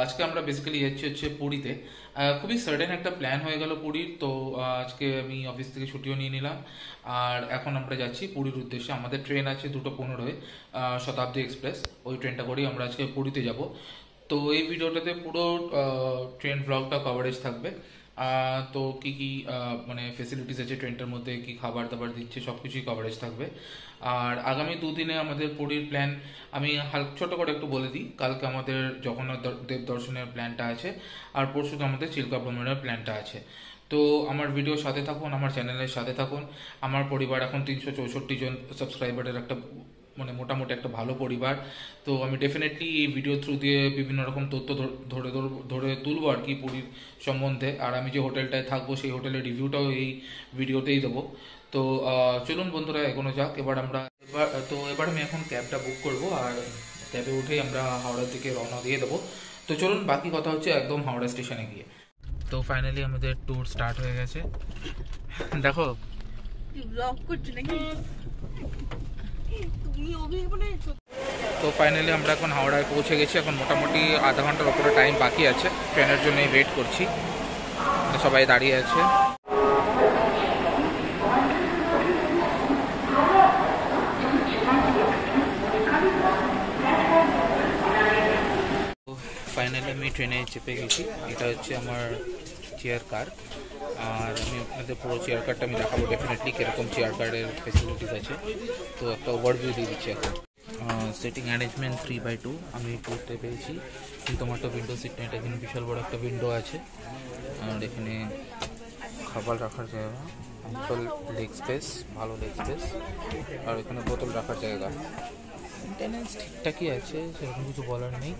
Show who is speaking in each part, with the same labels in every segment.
Speaker 1: আজকে আমরা বেসিক্যালি যাচ্ছি হচ্ছে পুরীতে। খুবই সাডেন একটা প্ল্যান হয়ে গেল পুরীর, তো আজকে আমি অফিস থেকে ছুটিও নিয়ে নিলাম। আর এখন আমরা যাচ্ছি পুরীর উদ্দেশ্যে। আমাদের ট্রেন আছে 2:15 শতাব্দী এক্সপ্রেস, ওই ট্রেনটা করেই আমরা আজকে পুরীতে যাব। তো এই ভিডিওটাতে পুরো ট্রেন ব্লগটা কভারেজ থাকবে। তো কি কি মানে ফেসিলিটিস আছে ট্রেনটার মধ্যে, কি খাবার দাবার দিচ্ছে, সব কিছুই কভারেজ থাকবে। আর আগামী দুদিনে আমাদের পুরীর প্ল্যান আমি ছোট করে একটু বলে দিই। কালকে আমাদের জগন্নাথ দেব দর্শনের প্ল্যানটা আছে, আর পরশু আমাদের চিল্কা ভ্রমণের প্ল্যানটা আছে। তো আমার ভিডিওর সাথে থাকুন, আমার চ্যানেলের সাথে থাকুন। আমার পরিবার এখন 364 জন সাবস্ক্রাইবারের একটা মানে মোটামুটি একটা ভালো পরিবার। তো আমি ডেফিনেটলি এই ভিডিও থ্রু দিয়ে বিভিন্ন রকম তথ্য ধরে ধরে তুলবো আর কি পুরীর সম্বন্ধে। আর আমি যে হোটেলটায় থাকবো সেই হোটেলের রিভিউটাও এই ভিডিওতেই দেবো। তো চলুন বন্ধুরা, এগোনো যাক। এবার আমি এখন ক্যাবটা বুক করব, আর ক্যাবে উঠেই আমরা হাওড়ার দিকে রওনা দিয়ে দেবো। তো চলুন, বাকি কথা হচ্ছে একদম হাওড়া স্টেশনে গিয়ে। তো ফাইনালি আমাদের ট্যুর স্টার্ট হয়ে গেছে। দেখো তো ফাইনালি আমরা এখন হাওড়ায় পৌঁছে গেছি। এখন মোটামুটি আধা ঘন্টার ওপরে টাইম বাকি আছে, ট্রেনের জন্য ওয়েট করছি। সবাই দাঁড়িয়ে আছে। ফাইনালি আমি ট্রেনে চেপে গেছি। এটা হচ্ছে আমার চেয়ার কার, আর আমি আপনাদের পুরো চেয়ার কারটা আমি দেখাবো ডেফিনেটলি কীরকম চেয়ার কারের ফেসিলিটিস আছে। তো একটা ওভারভিউ দিয়ে দিচ্ছি এখন। সিটিং অ্যারেঞ্জমেন্ট 3/2 আমি করতে পেরেছি, কিন্তু আমার তো উইন্ডো সিট নেই। এখানে বিশাল বড় একটা উইন্ডো আছে, আর এখানে খাবার রাখার জায়গা, লেগ স্পেস, ভালো লেগ স্পেস, আর এখানে বোতল রাখার জায়গা। মেনটেন্যান্স ঠিকঠাকই আছে, সেরকম কিছু বলার নেই।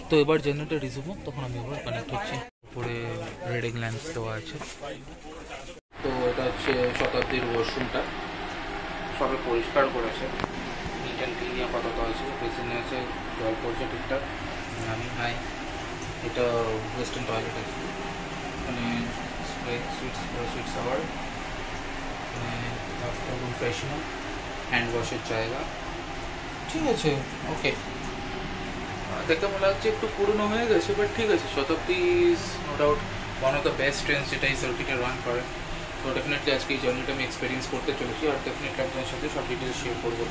Speaker 1: তো এবার জেনারেটর রিসিভ হোক, তখন আমি এবার কানেক্ট হচ্ছি। উপরে রিডিং ল্যাম্পস দেওয়া আছে। তো এটা হচ্ছে শতাব্দীর ওয়াশরুমটা, সবে পরিষ্কার করেছে, নিট অ্যান্ড ক্লিন আপাতত আছে। বেসিনে আছে, জল পড়ছে ঠিকঠাক। আমি হাই, এটা ওয়েস্টার্ন টয়লেট আছে। এখানে সুইট শাওয়ার, রুম ফ্রেশনার, হ্যান্ড ওয়াশের জায়গা। ঠিক আছে, ওকে। দেখে মনে হচ্ছে একটু পুরনো হয়ে গেছে, বাট ঠিক আছে। Shatabdi is no doubt one of the best train যেটা এই সার্কিটে রান করে। তো ডেফিনেটলি আজকে এই জার্নিটা আমি এক্সপিরিয়েন্স করতে চলেছি, আর ডেফিনেটলি আপনাদের সাথে সব ডিটেলস শেয়ার করবো।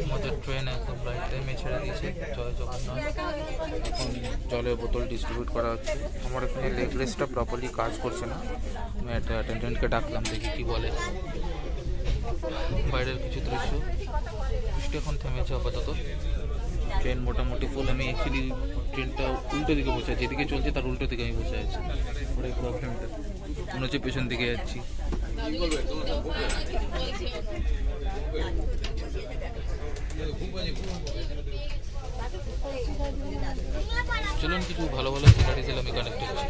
Speaker 1: আমাদের ট্রেন একদম রাইট টাইমে ছেড়ে দিয়েছে। জয় জগন্নাথ। এখন জলের বোতল ডিস্ট্রিবিউট করা হচ্ছে। আমার এখানে লেগ রেস্টটা প্রপারলি কাজ করছে না। আমি একটা অ্যাটেন্ডেন্টকে ডাকলাম, দেখি কি বলে। বাইরের কিছু দৃশ্য। বৃষ্টি এখন থেমেছে আপাতত। ট্রেন মোটামুটি ফুল। আমি অ্যাকচুয়ালি ট্রেনটা উল্টো দিকে বসে আছি, যেদিকে চলছে তার উল্টো দিকে আমি বসে আছি। ওর এই প্রবলেমটা মনে হচ্ছে পেছন দিকে যাচ্ছি। চলুন, কিছু ভালো ভালো সিনারিজ আমি কানেক্ট হচ্ছি।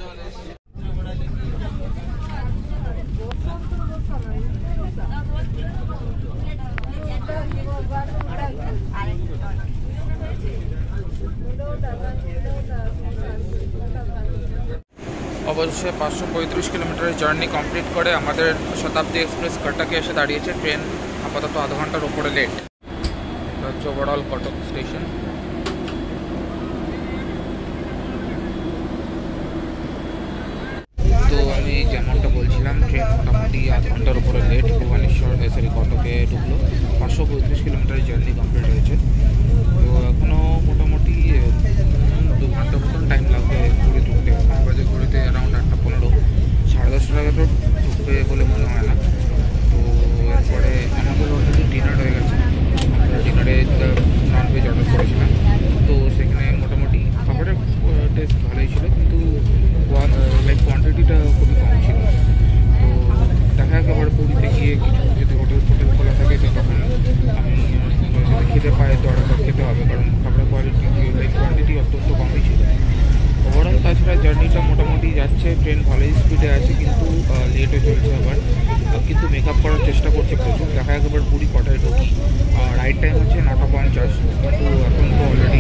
Speaker 1: অবশ্যই 535 কিলোমিটারের জার্নি কমপ্লিট করে আমাদের শতাব্দী এক্সপ্রেস কটকে এসে দাঁড়িয়েছে। ট্রেন আপাতত আধা ঘন্টার ওপরে লেট। এটা হচ্ছে ওভারঅল কটক স্টেশন। তো আমি যেমনটা বলছিলাম, ট্রেন মোটামুটি আধ ঘন্টার উপরে লেট। ভুবনেশ্বর কটকে ঢুকলো। 535 কিলোমিটারের জার্নি কমপ্লিট হয়েছে। তো এখনও মোটামুটি 2 ঘন্টা মতন টাইম লাগবে পুরী ঢুকতে। বাজে ঘুরিতে অ্যারাউন্ড 8:15। 10:30 টাকা তো ঢুকবে বলে মনে হয় না। তো এরপরে আমাদের অলরেডি ডিনার হয়ে গেছে। আমরা ডিনারে ননভেজ অর্ডার করেছিলাম। তো সেখানে মোটামুটি খাবারের টেস্ট ভালোই ছিল, কিন্তু কোয়ান্টিটিটা খুবই কম ছিল। তো দেখা যাক এবার পুরীতে গিয়ে কিছু যদি হোটেল খোলা থাকে, তো তখন আমি যদি খেতে পাই তো অর্ডার খেতে হবে, কারণ খাবারের কোয়ান্টিটি অত্যন্ত কমই ছিল। ওভারঅল তাছাড়া জার্নিটা মোটামুটি যাচ্ছে। ট্রেন ভালোই স্পিডে আছে, কিন্তু লেটও চলছে আবার। কিন্তু মেকআপ করার চেষ্টা করছে প্রচুর। দেখা যাক এবার পুরী কটায় ঢুকি। রাইট টাইম হচ্ছে 9:50, কিন্তু এখন তো অলরেডি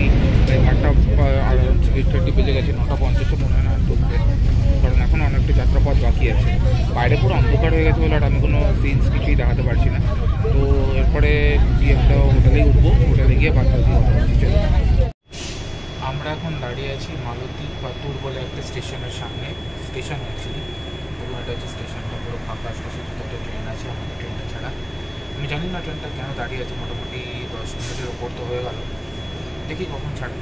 Speaker 1: 8:30 বেজে গেছে, 9:50 মনে হয় না ঢুকতে, কারণ এখন অনেকটা যাত্রাপথ বাকি আছে। বাইরে পুরো অন্ধকার হয়ে গেছে বলে আর আমি কোনো সিনস কিছুই দেখাতে পারছি না। তো এরপরে একটা হোটেলেই উঠবো, হোটেলে গিয়ে বাদ বাকি কথা বলছি। চলো, আমরা এখন দাঁড়িয়ে আছি মালতী পাতুর বলে একটা স্টেশনের সামনে, স্টেশন অ্যাকচুয়ালি পুরো এটা হচ্ছে স্টেশনটা, পুরো ফাঁকা। স্টেশন একটা ট্রেন আছে, আমাদের ট্রেনটা ছাড়া। আমি জানি না ট্রেনটা কেন দাঁড়িয়ে আছে, মোটামুটি 10 মিনিটের ওপর তো হয়ে গেল, দেখি কখন ছাড়ে।